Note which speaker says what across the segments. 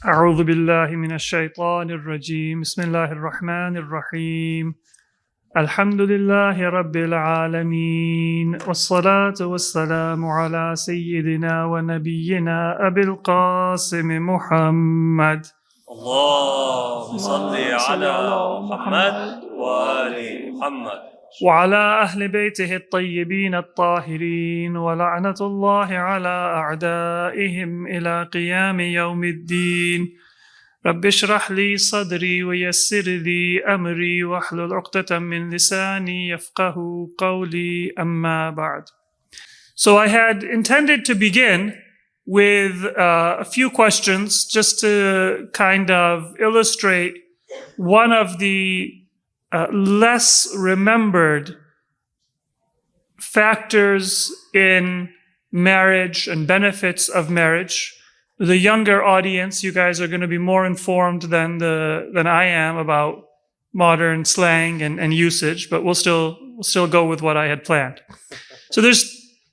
Speaker 1: أعوذ بالله من الشيطان الرجيم بسم الله الرحمن الرحيم الحمد لله رب العالمين والصلاة والسلام على سيدنا ونبينا أبي القاسم محمد
Speaker 2: اللهم صل على محمد وآل محمد
Speaker 1: وعلى أهل بيته الطيبين الطاهرين ولعنة الله على أعدائهم إلى قيام يوم الدين رب اشرح لي صدري ويسر لي أمري واحلل عقدة من لساني يفقه قولي أما بعد. So I had intended to begin with a few questions just to kind of illustrate one of the less remembered factors in marriage and benefits of marriage. The younger audience, you guys are going to be more informed than I am about modern slang and usage, but we'll still go with what I had planned. So there's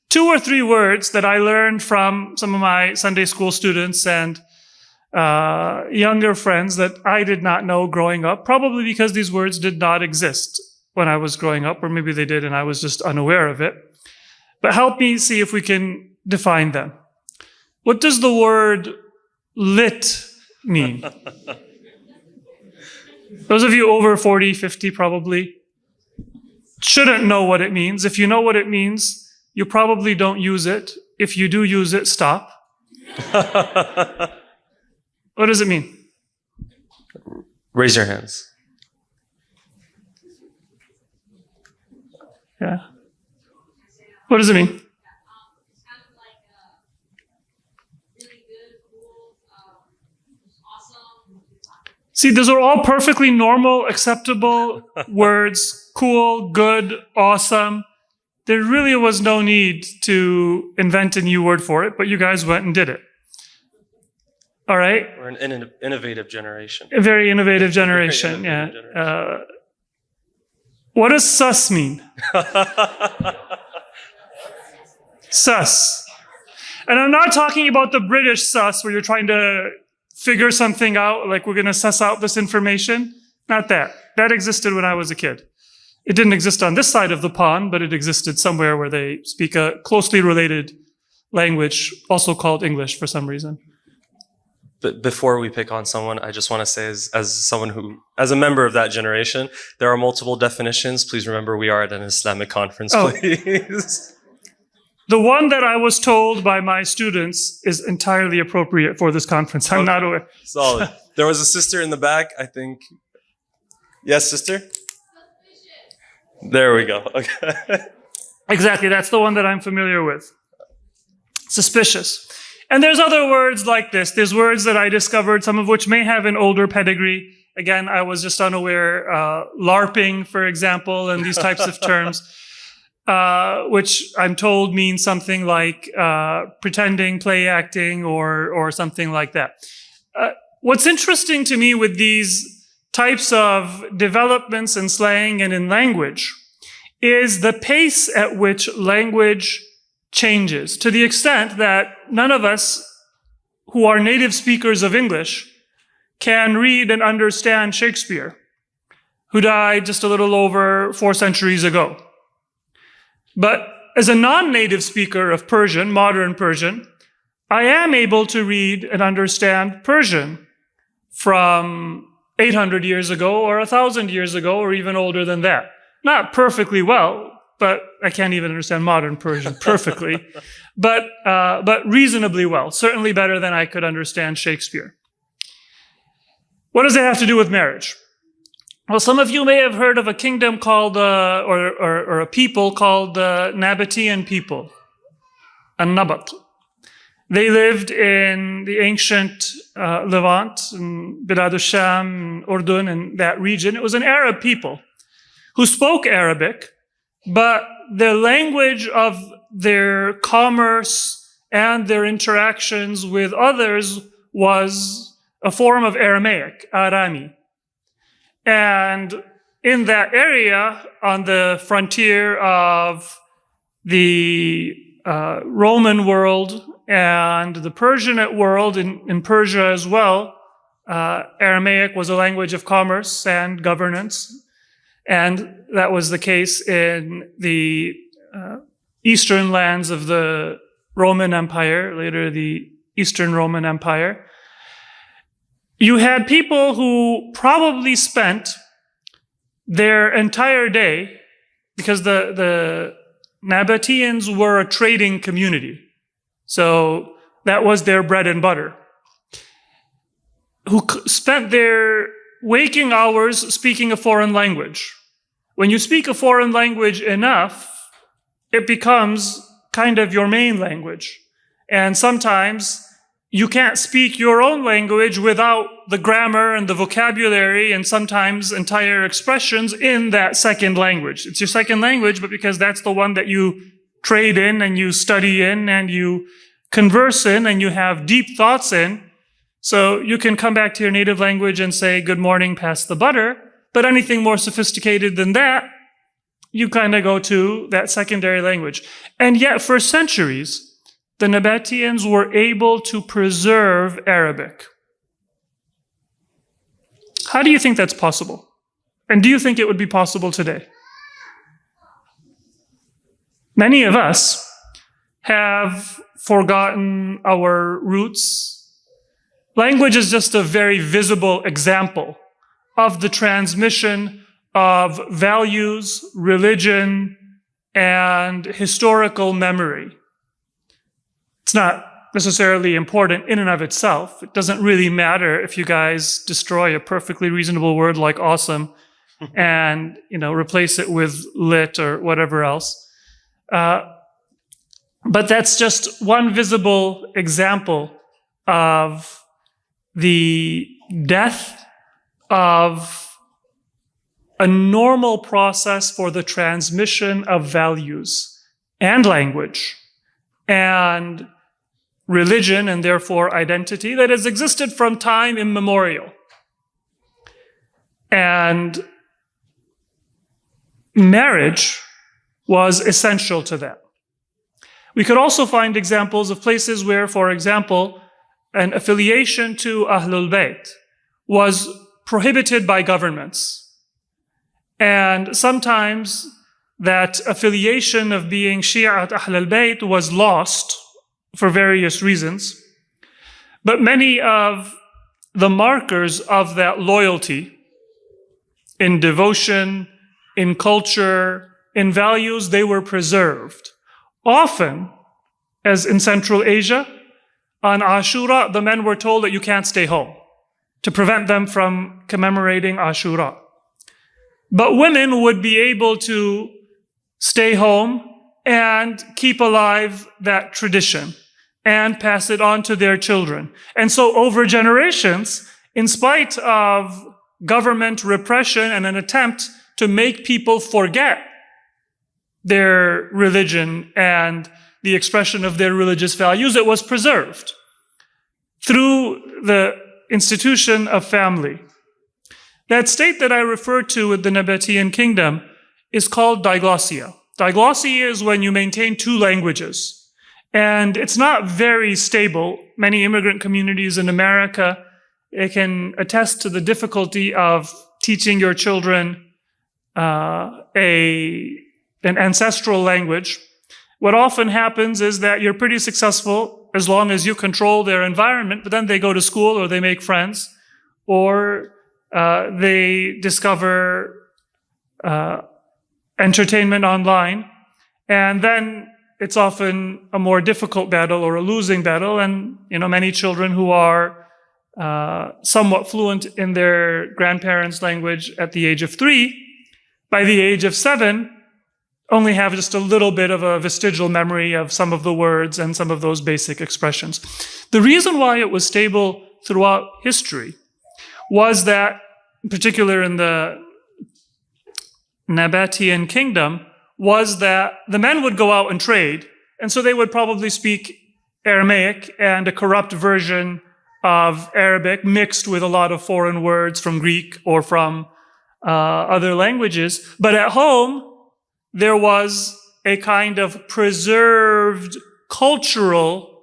Speaker 1: 2 or 3 words that I learned from some of my Sunday school students and younger friends that I did not know growing up, probably because these words did not exist when I was growing up, or maybe they did and I was just unaware of it. But help me see if we can define them. What does the word lit mean? Those of you over 40, 50 probably shouldn't know what it means. If you know what it means, you probably don't use it. If you do use it, stop. What does it mean?
Speaker 2: Raise your hands.
Speaker 1: Yeah. What does it mean? See, those are all perfectly normal, acceptable words. Cool, good, awesome. There really was no need to invent a new word for it, but you guys went and did it. All right?
Speaker 2: We're an innovative generation.
Speaker 1: A very innovative generation, yeah. What does sus mean? Sus. And I'm not talking about the British sus where you're trying to figure something out, like we're going to suss out this information. Not that. That existed when I was a kid. It didn't exist on this side of the pond, but it existed somewhere where they speak a closely related language, also called English for some reason.
Speaker 2: But before we pick on someone, I just want to say as a member of that generation, there are multiple definitions. Please remember we are at an Islamic conference, please.
Speaker 1: The one that I was told by my students is entirely appropriate for this conference. I'm not aware.
Speaker 2: Solid. There was a sister in the back, I think. Yes, sister? There we go. Okay.
Speaker 1: Exactly. That's the one that I'm familiar with. Suspicious. And there's other words like this. There's words that I discovered, some of which may have an older pedigree. Again, I was just unaware. LARPing, for example, and these types of terms. Which I'm told means something like pretending, play acting, or something like that. What's interesting to me with these types of developments in slang and in language is the pace at which language changes, to the extent that none of us who are native speakers of English can read and understand Shakespeare, who died just a little over 4 centuries ago. But as a non-native speaker of Persian, modern Persian, I am able to read and understand Persian from 800 years ago or 1,000 years ago or even older than that. Not perfectly well, but I can't even understand modern Persian perfectly, but reasonably well, certainly better than I could understand Shakespeare. What does it have to do with marriage? Well, some of you may have heard of a kingdom called, or a people called the Nabatean people, An-Nabat. They lived in the ancient Levant, in Bilad al-Sham, Urdun, and that region. It was an Arab people who spoke Arabic, but the language of their commerce and their interactions with others was a form of Aramaic, Arami. And in that area, on the frontier of the Roman world and the Persianate world, in Persia as well, Aramaic was a language of commerce and governance. And that was the case in the eastern lands of the Roman Empire, later the Eastern Roman Empire. You had people who probably spent their entire day, because the Nabateans were a trading community. So that was their bread and butter, who spent their waking hours speaking a foreign language. When you speak a foreign language enough, it becomes kind of your main language. And sometimes you can't speak your own language without the grammar and the vocabulary and sometimes entire expressions in that second language. It's your second language, but because that's the one that you trade in and you study in and you converse in and you have deep thoughts in. So you can come back to your native language and say, good morning, pass the butter. But anything more sophisticated than that, you kind of go to that secondary language. And yet for centuries, the Nabateans were able to preserve Arabic. How do you think that's possible? And do you think it would be possible today? Many of us have forgotten our roots. Language is just a very visible example of the transmission of values, religion, and historical memory. It's not necessarily important in and of itself. It doesn't really matter if you guys destroy a perfectly reasonable word like awesome and, replace it with lit or whatever else. But that's just one visible example of the death of a normal process for the transmission of values and language and religion, and therefore identity, that has existed from time immemorial. And marriage was essential to that. We could also find examples of places where, for example, an affiliation to Ahlul Bayt was prohibited by governments. And sometimes that affiliation of being Shia at Ahlul Bayt was lost for various reasons. But many of the markers of that loyalty in devotion, in culture, in values, they were preserved. Often, as in Central Asia, on Ashura, the men were told that you can't stay home to prevent them from commemorating Ashura. But women would be able to stay home and keep alive that tradition and pass it on to their children. And so over generations, in spite of government repression and an attempt to make people forget their religion and the expression of their religious values, it was preserved through the institution of family. That state that I referred to with the Nabatean kingdom is called diglossia. Diglossia is when you maintain two languages. And it's not very stable. Many immigrant communities in America, they can attest to the difficulty of teaching your children an ancestral language. What often happens is that you're pretty successful as long as you control their environment, but then they go to school or they make friends or they discover entertainment online. And then it's often a more difficult battle or a losing battle. And, many children who are somewhat fluent in their grandparents' language at the age of 3, by the age of 7, only have just a little bit of a vestigial memory of some of the words and some of those basic expressions. The reason why it was stable throughout history was that, in particular in the Nabatean kingdom, was that the men would go out and trade, and so they would probably speak Aramaic and a corrupt version of Arabic mixed with a lot of foreign words from Greek or from other languages. But at home, there was a kind of preserved cultural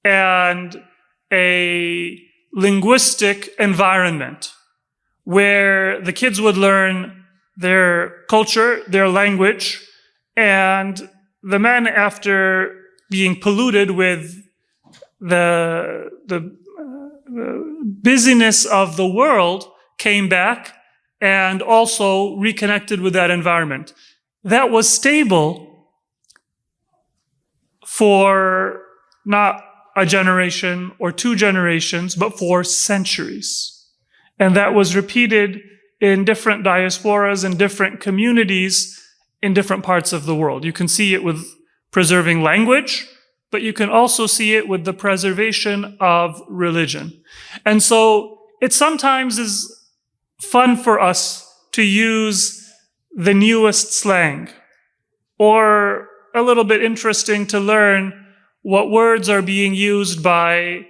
Speaker 1: and a linguistic environment where the kids would learn their culture, their language, and the men, after being polluted with the busyness of the world, came back and also reconnected with that environment. That was stable for not a generation or 2 generations, but for centuries. And that was repeated in different diasporas and different communities in different parts of the world. You can see it with preserving language, but you can also see it with the preservation of religion. And so it sometimes is fun for us to use the newest slang, or a little bit interesting to learn what words are being used by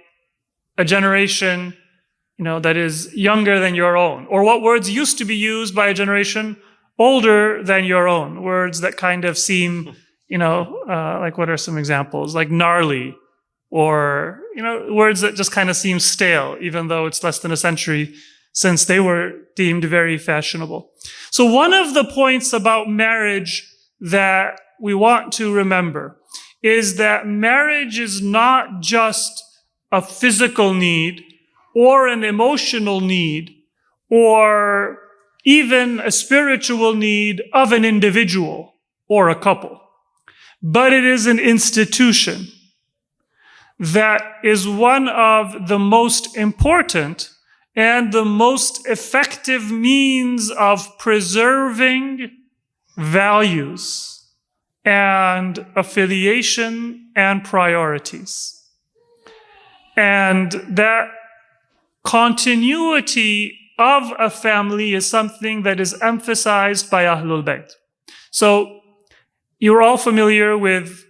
Speaker 1: a generation, that is younger than your own, or what words used to be used by a generation older than your own. Words that kind of seem, like, what are some examples? Like gnarly, or, words that just kind of seem stale, even though it's less than a century since they were deemed very fashionable. So one of the points about marriage that we want to remember is that marriage is not just a physical need or an emotional need or even a spiritual need of an individual or a couple, but it is an institution that is one of the most important and the most effective means of preserving values and affiliation and priorities. And that continuity of a family is something that is emphasized by Ahlul Bayt. So you're all familiar with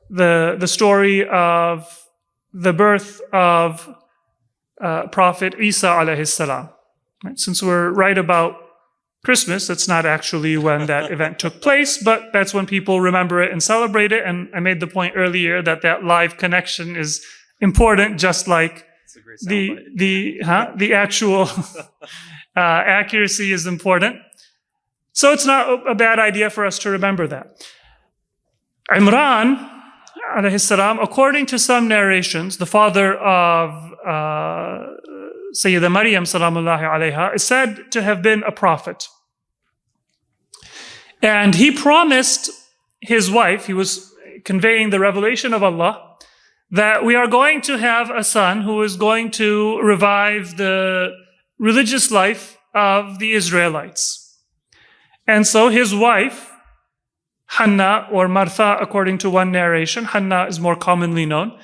Speaker 1: the story of the birth of Prophet Isa alayhi salam. Right? Since we're right about Christmas, that's not actually when that event took place, but that's when people remember it and celebrate it. And I made the point earlier that live connection is important, just like the actual accuracy is important. So it's not a bad idea for us to remember that. Imran alayhi salam, according to some narrations, the father of Sayyid Maryam salamullahi alayha, is said to have been a prophet. And he promised his wife, he was conveying the revelation of Allah, that we are going to have a son who is going to revive the religious life of the Israelites. And so his wife, Hannah, or Martha, according to one narration, Hannah is more commonly known,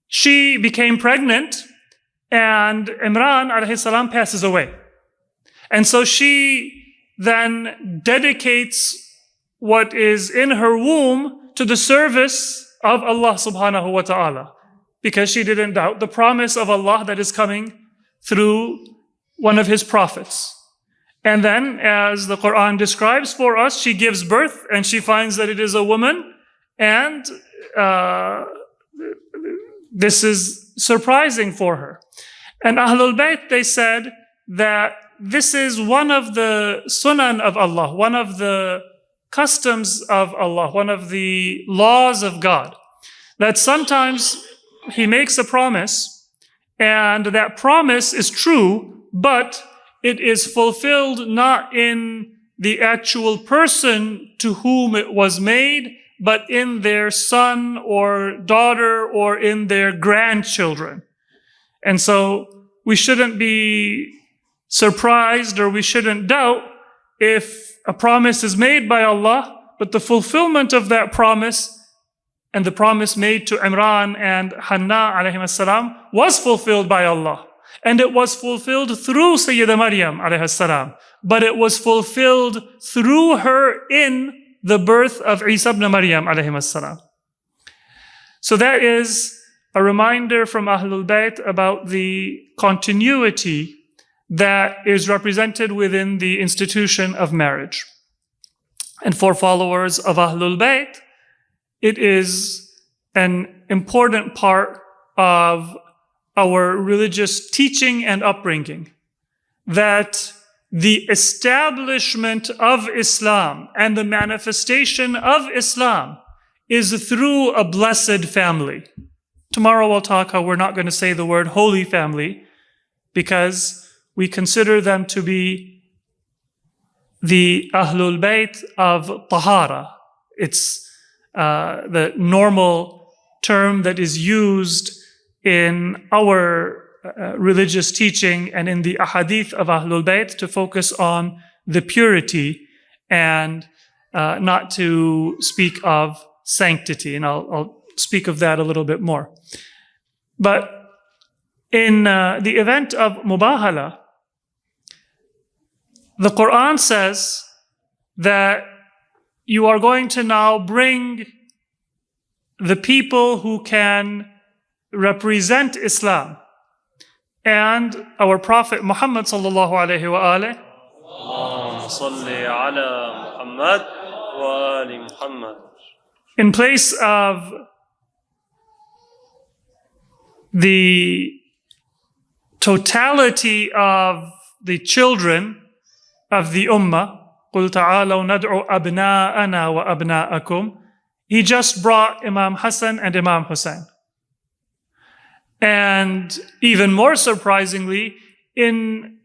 Speaker 1: she became pregnant, and Imran alayhi salam passes away. And so she then dedicates what is in her womb to the service of Allah subhanahu wa ta'ala, because she didn't doubt the promise of Allah that is coming through one of his prophets. And then, as the Quran describes for us, she gives birth and she finds that it is a woman, and this is surprising for her. And Ahlul Bayt, they said that this is one of the sunan of Allah, one of the customs of Allah, one of the laws of God, that sometimes He makes a promise, and that promise is true, but it is fulfilled not in the actual person to whom it was made, but in their son or daughter or in their grandchildren. And so we shouldn't be surprised, or we shouldn't doubt if a promise is made by Allah, but the fulfillment of that promise and the promise made to Imran and Hannah alayhim salam was fulfilled by Allah. And it was fulfilled through Sayyida Maryam alayhi salam, but it was fulfilled through her in the birth of Isa ibn Maryam alayhim salam. So that is a reminder from Ahlul Bayt about the continuity that is represented within the institution of marriage. And for followers of Ahlul Bayt, it is an important part of our religious teaching and upbringing, that the establishment of Islam and the manifestation of Islam is through a blessed family. Tomorrow we'll talk how we're not going to say the word holy family because we consider them to be the Ahlul Bayt of Tahara. It's the normal term that is used in our religious teaching and in the ahadith of Ahlul Bayt to focus on the purity and not to speak of sanctity. And I'll speak of that a little bit more. But in the event of Mubahala, the Quran says that you are going to now bring the people who can represent Islam. And our Prophet Muhammad sallallahu alayhi wa alayhi,
Speaker 2: Allahumma salli ala Muhammad wa ali Muhammad.
Speaker 1: In place of the totality of the children of the Ummah, قُلْ تَعَالَوْ نَدْعُ أَبْنَاءَنَا وَأَبْنَاءَكُمْ, he just brought Imam Hassan and Imam Hussein. And even more surprisingly, in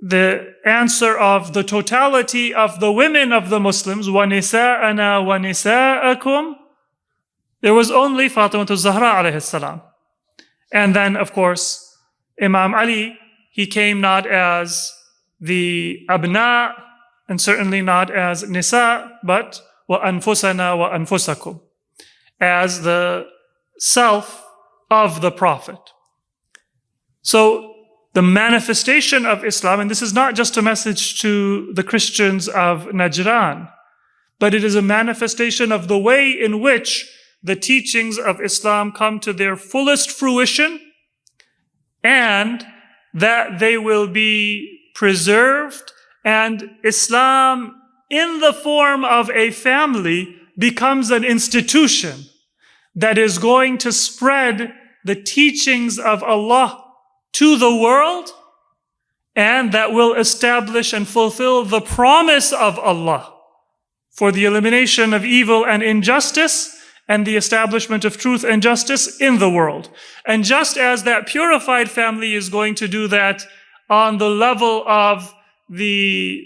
Speaker 1: the answer of the totality of the women of the Muslims, وَنِسَاءَنَا وَنِسَاءَكُمْ, there was only Fatimah al-Zahra alayhi salam. And then, of course, Imam Ali, he came not as the abna, and certainly not as nisa, but وَأَنفُسَنَا وَأَنفُسَكُمْ, as the self of the Prophet. So the manifestation of Islam, and this is not just a message to the Christians of Najran, but it is a manifestation of the way in which the teachings of Islam come to their fullest fruition, and that they will be preserved, and Islam in the form of a family becomes an institution that is going to spread the teachings of Allah to the world, and that will establish and fulfill the promise of Allah for the elimination of evil and injustice and the establishment of truth and justice in the world. And just as that purified family is going to do that on the level of the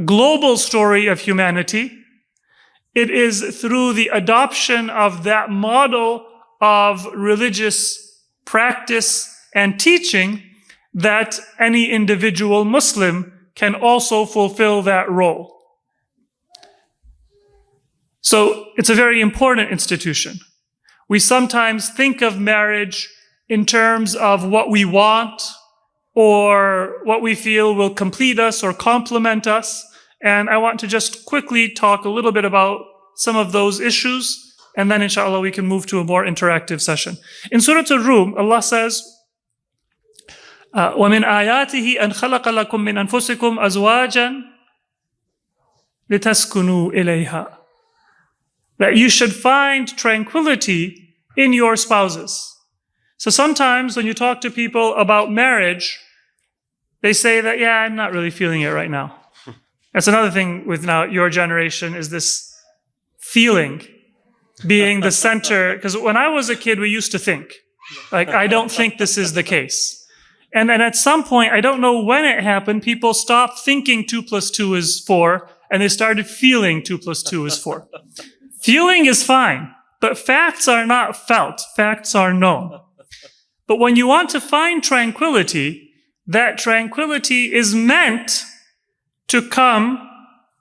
Speaker 1: global story of humanity, it is through the adoption of that model of religious practice and teaching that any individual Muslim can also fulfill that role. So it's a very important institution. We sometimes think of marriage in terms of what we want or what we feel will complete us or complement us. And I want to just quickly talk a little bit about some of those issues, and then inshallah we can move to a more interactive session. In Surah Al-Rum, Allah says, وَمِنْ آيَاتِهِ أَنْ خَلَقَ لَكُم مِّنْ أَنفُسِكُمْ أَزْوَاجًا لِتَسْكُنُوا إِلَيْهَا. That you should find tranquility in your spouses. So sometimes when you talk to people about marriage, they say that, yeah, I'm not really feeling it right now. That's another thing with now your generation, is this feeling being the center. Because when I was a kid, we used to think, like, I don't think this is the case. And then at some point, I don't know when it happened, people stopped thinking 2 + 2 is 4, and they started feeling 2 + 2 is 4. Feeling is fine, but facts are not felt. Facts are known. But when you want to find tranquility, that tranquility is meant to come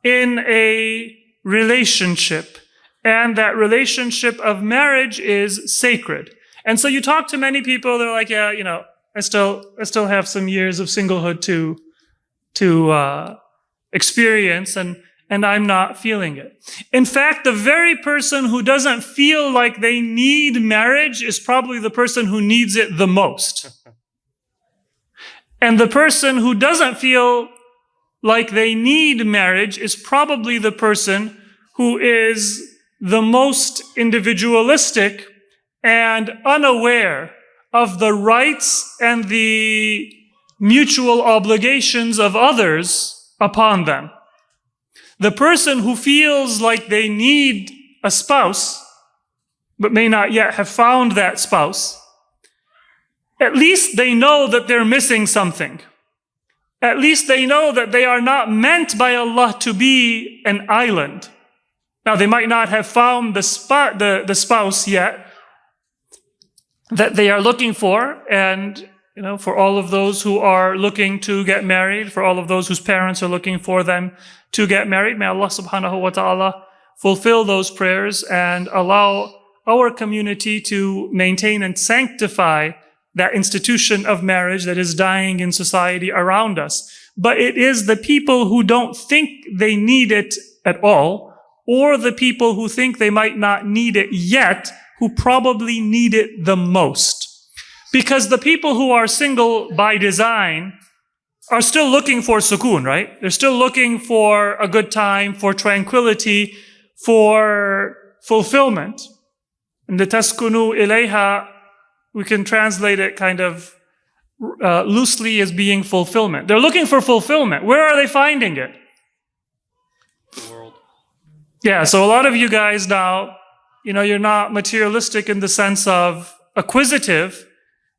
Speaker 1: in a relationship. And that relationship of marriage is sacred. And so you talk to many people, they're like, yeah, you know, I still have some years of singlehood to experience, and I'm not feeling it. In fact, the very person who doesn't feel like they need marriage is probably the person who needs it the most. And the person who doesn't feel like they need marriage is probably the person who is the most individualistic and unaware of the rights and the mutual obligations of others upon them. The person who feels like they need a spouse, but may not yet have found that spouse, at least they know that they're missing something. At least they know that they are not meant by Allah to be an island. Now, they might not have found the spouse yet that they are looking for. And, for all of those who are looking to get married, for all of those whose parents are looking for them to get married, may Allah subhanahu wa ta'ala fulfill those prayers and allow our community to maintain and sanctify that institution of marriage that is dying in society around us. But it is the people who don't think they need it at all, or the people who think they might not need it yet, who probably need it the most. Because the people who are single by design are still looking for sukoon, right? They're still looking for a good time, for tranquility, for fulfillment. And the taskunu ilayha, we can translate it kind of loosely as being fulfillment. They're looking for fulfillment. Where are they finding it?
Speaker 2: The world.
Speaker 1: Yeah, so a lot of you guys now, you're not materialistic in the sense of acquisitive,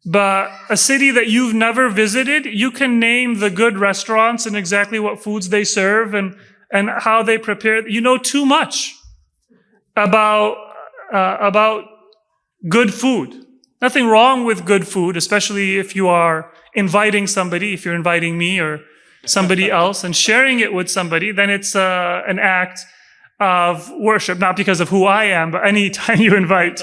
Speaker 1: but a city that you've never visited, you can name the good restaurants and exactly what foods they serve and how they prepare. You know too much about good food. Nothing wrong with good food, especially if you are inviting somebody, if you're inviting me or somebody else and sharing it with somebody, then it's an act of worship, not because of who I am, but anytime you invite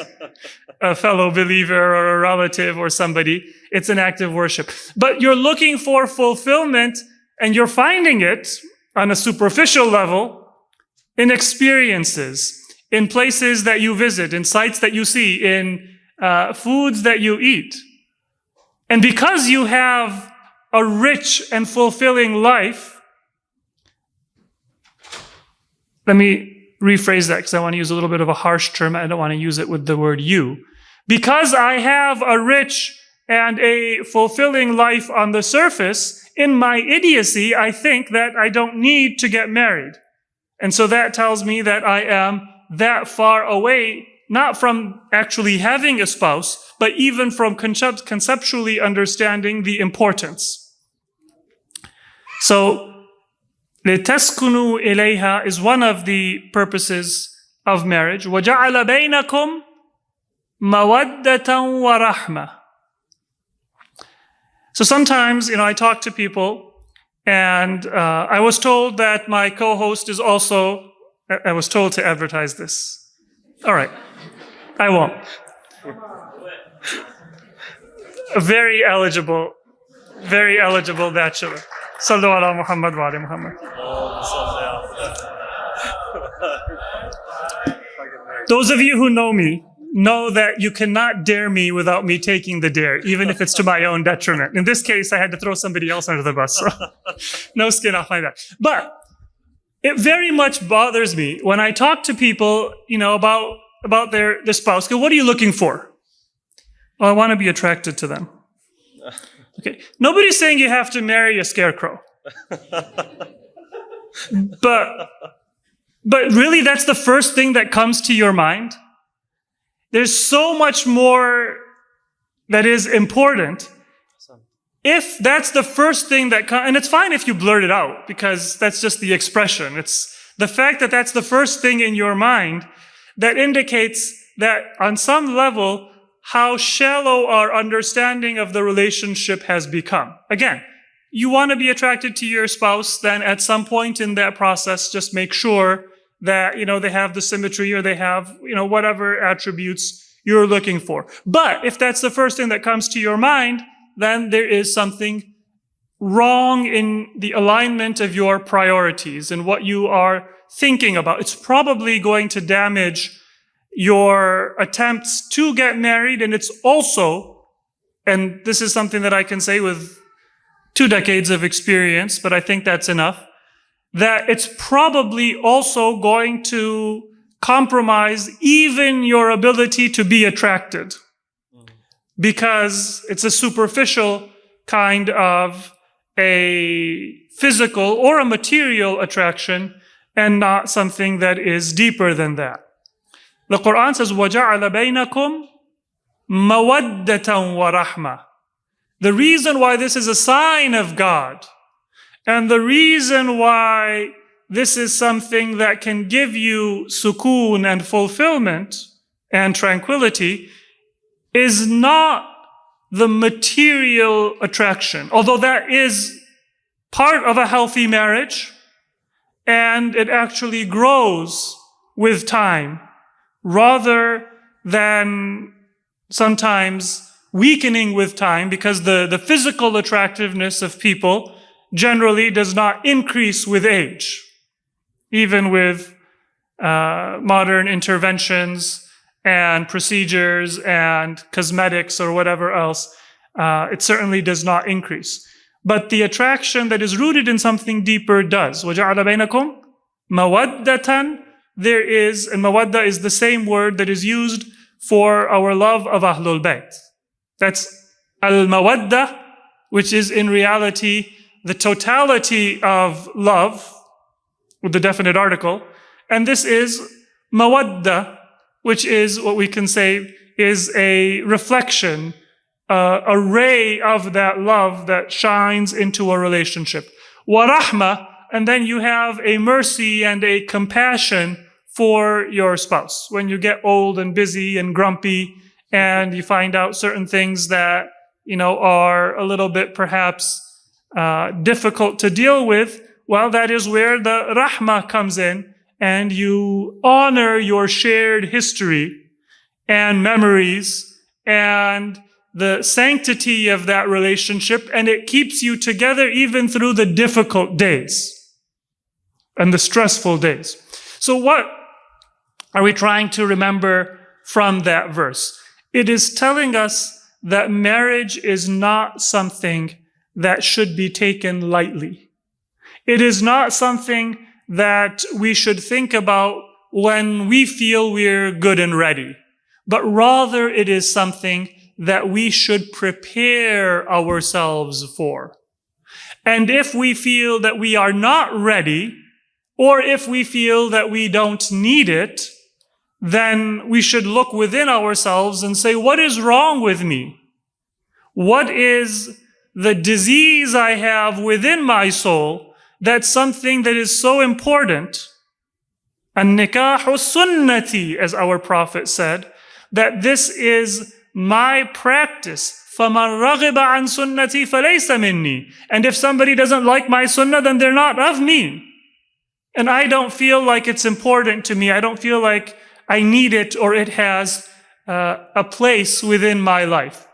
Speaker 1: a fellow believer or a relative or somebody, it's an act of worship. But you're looking for fulfillment and you're finding it on a superficial level in experiences, in places that you visit, in sites that you see, in foods that you eat. And because you have a rich and fulfilling life, let me rephrase that because I want to use a little bit of a harsh term. I don't want to use it with the word you. Because I have a rich and a fulfilling life on the surface, in my idiocy, I think that I don't need to get married. And so that tells me that I am that far away, not from actually having a spouse, but even from conceptually understanding the importance. So, لِتَسْكُنُوا إِلَيْهَا is one of the purposes of marriage. وَجَعَلَ بَيْنَكُمْ مَوَدَّةً وَرَحْمَةً. So sometimes, I talk to people, and I was told that my co-host is also, I was told to advertise this. All right, I won't. A very eligible bachelor. Sallu ala Muhammad wa ali Muhammad. Those of you who know me know that you cannot dare me without me taking the dare, even if it's to my own detriment. In this case, I had to throw somebody else under the bus, so no skin off my back. But it very much bothers me when I talk to people, about their spouse. Go, what are you looking for? Well, I want to be attracted to them. Okay. Nobody's saying you have to marry a scarecrow. But really, that's the first thing that comes to your mind? There's so much more that is important. If that's the first thing that comes, and it's fine if you blurt it out, because that's just the expression. It's the fact that that's the first thing in your mind that indicates that on some level, how shallow our understanding of the relationship has become. Again, you want to be attracted to your spouse, then at some point in that process, just make sure that, they have the symmetry or they have, whatever attributes you're looking for. But if that's the first thing that comes to your mind, then there is something wrong in the alignment of your priorities and what you are thinking about. It's probably going to damage your attempts to get married, and it's also, and this is something that I can say with 2 decades of experience, but I think that's enough, that it's probably also going to compromise even your ability to be attracted, because it's a superficial kind of a physical or a material attraction and not something that is deeper than that. The Quran says, وَجَعَلَ بَيْنَكُمْ مَوَدَّةً وَرَحْمَةً. The reason why this is a sign of God, and the reason why this is something that can give you sukoon and fulfillment and tranquility, is not the material attraction, although that is part of a healthy marriage, and it actually grows with time, rather than sometimes weakening with time, because the physical attractiveness of people generally does not increase with age. Even with modern interventions and procedures and cosmetics or whatever else, it certainly does not increase. But the attraction that is rooted in something deeper does. وَجَعَلَ بَيْنَكُمْ مَوَدَّةً. There is, and mawadda is the same word that is used for our love of Ahlul Bayt. That's al-mawadda, which is in reality the totality of love, with the definite article. And this is mawadda, which is what we can say is a reflection, a ray of that love that shines into a relationship. Wa rahma, and then you have a mercy and a compassion for your spouse. When you get old and busy and grumpy and you find out certain things that, are a little bit perhaps difficult to deal with, well, that is where the rahmah comes in, and you honor your shared history and memories and the sanctity of that relationship, and it keeps you together even through the difficult days and the stressful days. So what are we trying to remember from that verse? It is telling us that marriage is not something that should be taken lightly. It is not something that we should think about when we feel we're good and ready, but rather it is something that we should prepare ourselves for. And if we feel that we are not ready, or if we feel that we don't need it, then we should look within ourselves and say, what is wrong with me? What is the disease I have within my soul that's something that is so important? An-nikahu sunnati, as our Prophet said, that this is my practice. فَمَنْ رَغِبَ عَنْ سُنَّتِي فَلَيْسَ مِنِّي. And if somebody doesn't like my sunnah, then they're not of me. And I don't feel like it's important to me. I don't feel like I need it or it has a place within my life.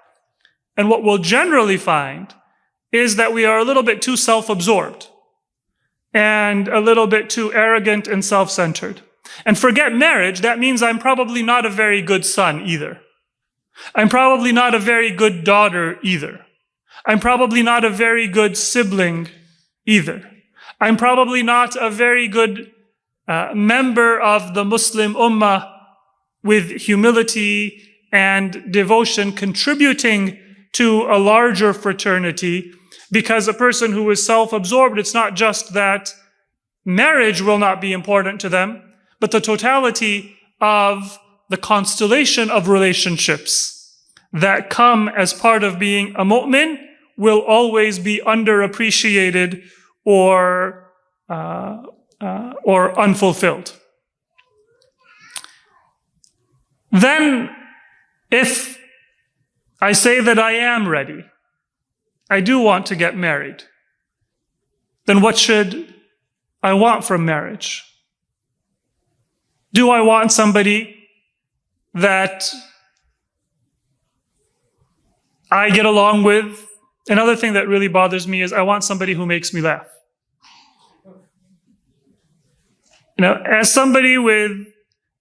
Speaker 1: And what we'll generally find is that we are a little bit too self-absorbed and a little bit too arrogant and self-centered. And forget marriage, that means I'm probably not a very good son either. I'm probably not a very good daughter either. I'm probably not a very good sibling either. I'm probably not a very good member of the Muslim Ummah with humility and devotion, contributing to a larger fraternity, because a person who is self-absorbed, it's not just that marriage will not be important to them, but the totality of the constellation of relationships that come as part of being a mu'min will always be underappreciated or unfulfilled. Then, if I say that I am ready, I do want to get married, then what should I want from marriage? Do I want somebody that I get along with? Another thing that really bothers me is I want somebody who makes me laugh. As somebody with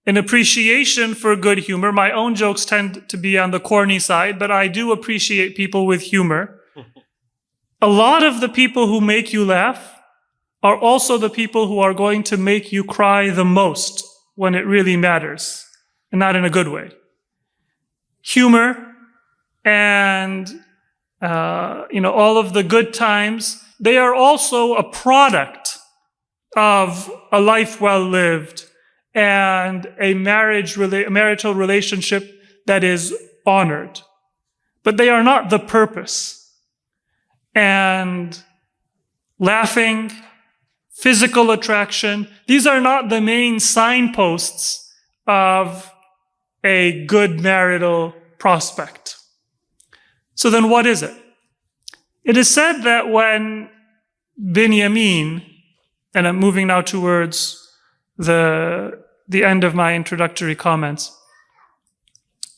Speaker 1: an appreciation for good humor, my own jokes tend to be on the corny side, but I do appreciate people with humor. A lot of the people who make you laugh are also the people who are going to make you cry the most when it really matters, and not in a good way. Humor and, all of the good times, they are also a product of a life well lived and a marital relationship that is honored. But they are not the purpose. And laughing, physical attraction, these are not the main signposts of a good marital prospect. So then what is it? It is said that when Binyamin, and I'm moving now towards the end of my introductory comments,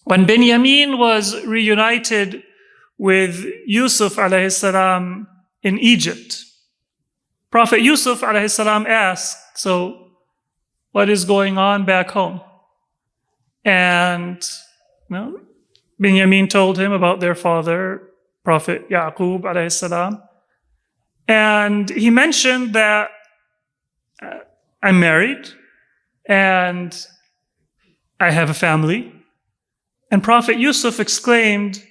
Speaker 1: when Binyamin was reunited with Yusuf alayhi salam in Egypt, Prophet Yusuf alayhi salam asked, so what is going on back home? And Binyamin told him about their father, Prophet Yaqub alayhi salam. And he mentioned that I'm married and I have a family. And Prophet Yusuf exclaimed,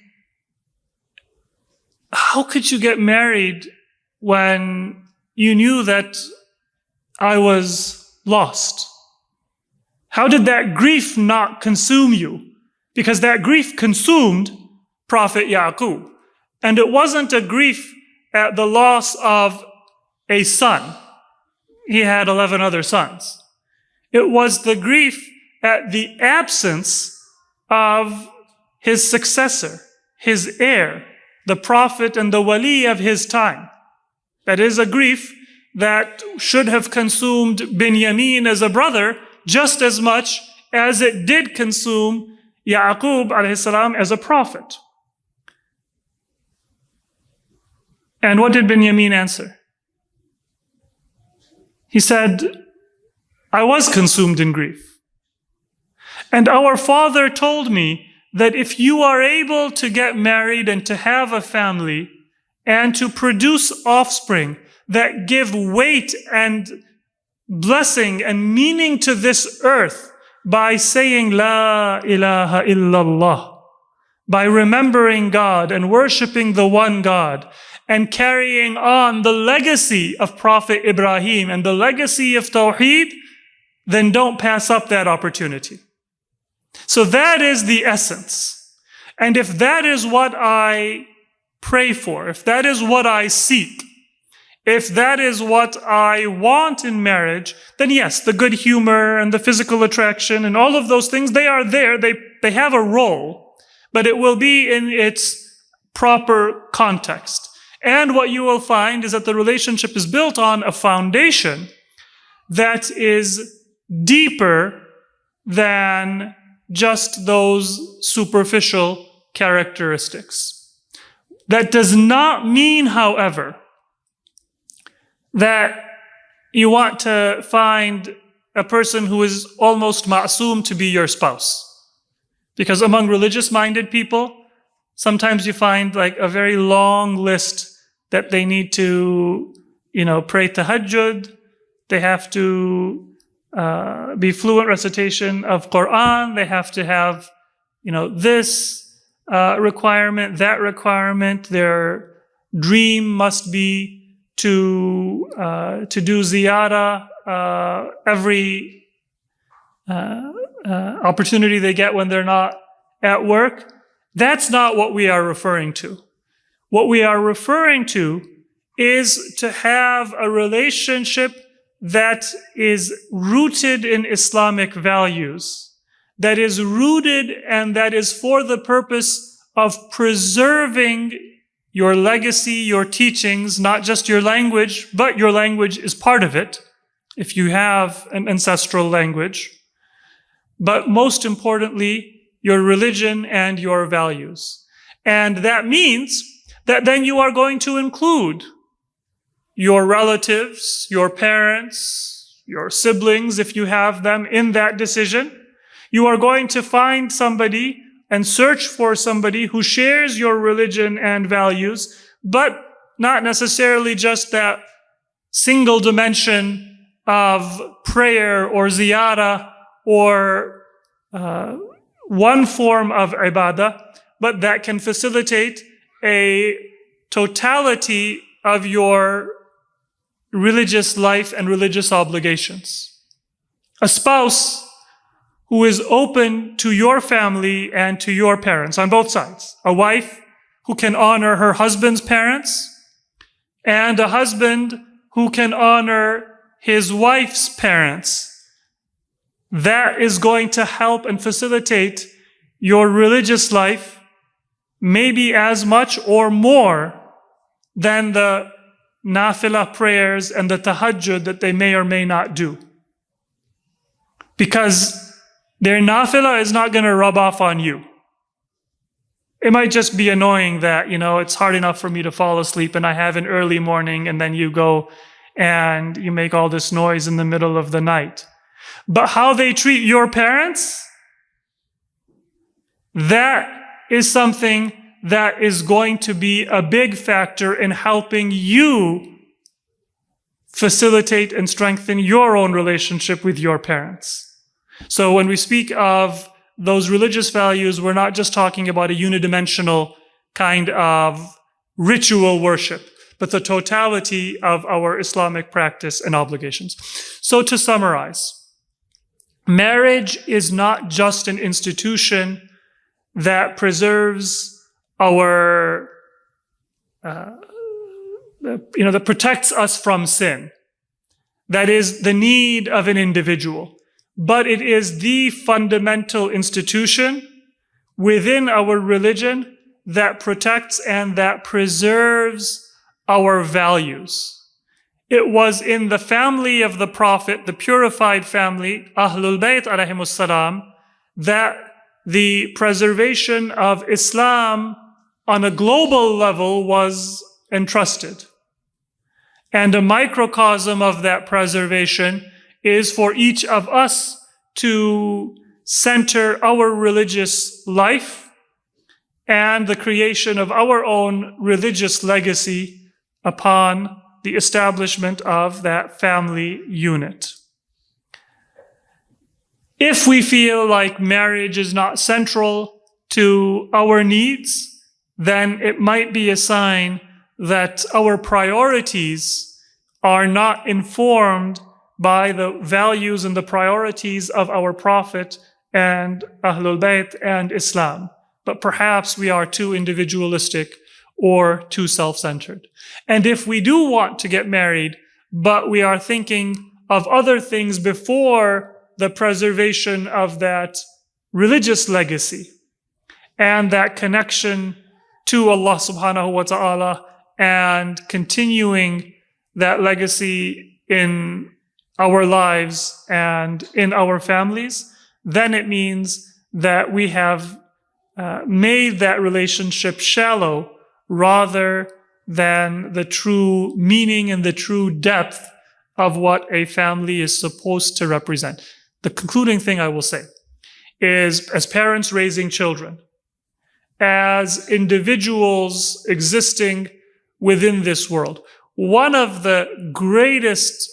Speaker 1: how could you get married when you knew that I was lost? How did that grief not consume you? Because that grief consumed Prophet Yaqub. And it wasn't a grief at the loss of a son. He had 11 other sons. It was the grief at the absence of his successor, his heir, the prophet and the wali of his time. That is a grief that should have consumed Binyamin as a brother just as much as it did consume Yaqub alayhi salam as a prophet. And what did Binyamin answer? He said, I was consumed in grief. And our father told me that if you are able to get married and to have a family and to produce offspring that give weight and blessing and meaning to this earth by saying La ilaha illallah, by remembering God and worshiping the one God, and carrying on the legacy of Prophet Ibrahim and the legacy of Tawheed, then don't pass up that opportunity. So that is the essence. And if that is what I pray for, if that is what I seek, if that is what I want in marriage, then yes, the good humor and the physical attraction and all of those things, they are there. They have a role, but it will be in its proper context. And what you will find is that the relationship is built on a foundation that is deeper than just those superficial characteristics. That does not mean, however, that you want to find a person who is almost ma'soom to be your spouse. Because among religious-minded people, sometimes you find like a very long list that they need to, pray tahajjud. They have to be fluent recitation of Quran. They have to have, this requirement, that requirement. Their dream must be to do ziyarah every opportunity they get when they're not at work. That's not what we are referring to. What we are referring to is to have a relationship that is rooted in Islamic values, that is rooted and that is for the purpose of preserving your legacy, your teachings, not just your language, but your language is part of it, if you have an ancestral language. But most importantly, your religion and your values. And that means that then you are going to include your relatives, your parents, your siblings, if you have them, in that decision. You are going to find somebody and search for somebody who shares your religion and values, but not necessarily just that single dimension of prayer or ziyarah or one form of ibadah, but that can facilitate a totality of your religious life and religious obligations. A spouse who is open to your family and to your parents on both sides. A wife who can honor her husband's parents, and a husband who can honor his wife's parents. That is going to help and facilitate your religious life maybe as much or more than the nafilah prayers and the tahajjud that they may or may not do. Because their nafilah is not going to rub off on you. It might just be annoying that, it's hard enough for me to fall asleep and I have an early morning and then you go and you make all this noise in the middle of the night. But how they treat your parents, that is something that is going to be a big factor in helping you facilitate and strengthen your own relationship with your parents. So when we speak of those religious values, we're not just talking about a unidimensional kind of ritual worship, but the totality of our Islamic practice and obligations. So to summarize, marriage is not just an institution that preserves our, that protects us from sin. That is the need of an individual. But it is the fundamental institution within our religion that protects and that preserves our values. It was in the family of the Prophet, the purified family, Ahlul Bayt alayhimus salam, that the preservation of Islam on a global level was entrusted. And a microcosm of that preservation is for each of us to center our religious life and the creation of our own religious legacy upon the establishment of that family unit. If we feel like marriage is not central to our needs, then it might be a sign that our priorities are not informed by the values and the priorities of our Prophet and Ahlul Bayt and Islam. But perhaps we are too individualistic or too self-centered. And if we do want to get married, but we are thinking of other things before the preservation of that religious legacy and that connection to Allah subhanahu wa ta'ala and continuing that legacy in our lives and in our families, then it means that we have made that relationship shallow rather than the true meaning and the true depth of what a family is supposed to represent. The concluding thing I will say is, as parents raising children, as individuals existing within this world, one of the greatest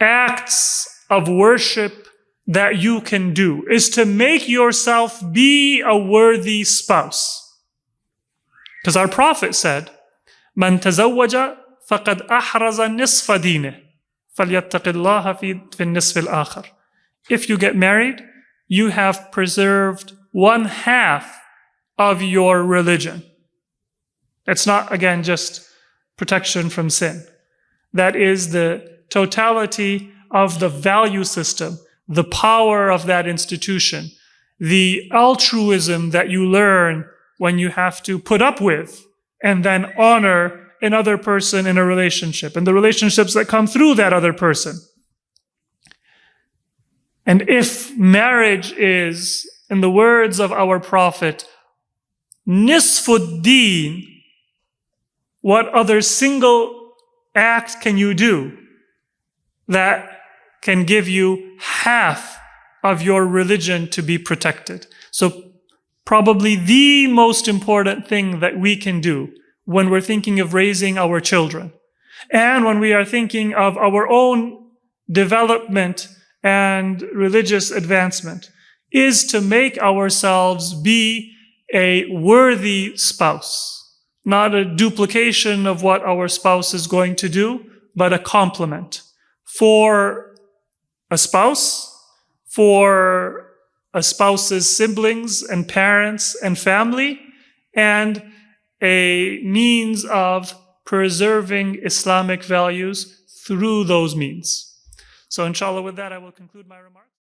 Speaker 1: acts of worship that you can do is to make yourself be a worthy spouse. Because our Prophet said, "Man tazawwaja faqad ahraza nisfa dineh, falyattaqillaha fi nisf al-akhar." If you get married, you have preserved one half of your religion. It's not, again, just protection from sin. That is the totality of the value system, the power of that institution, the altruism that you learn when you have to put up with and then honor another person in a relationship and the relationships that come through that other person. And if marriage is, in the words of our Prophet, nisfuddin, what other single act can you do that can give you half of your religion to be protected? So probably the most important thing that we can do when we're thinking of raising our children and when we are thinking of our own development and religious advancement is to make ourselves be a worthy spouse, not a duplication of what our spouse is going to do, but a complement for a spouse, for a spouse's siblings and parents and family, and a means of preserving Islamic values through those means. So inshallah, with that, I will conclude my remarks.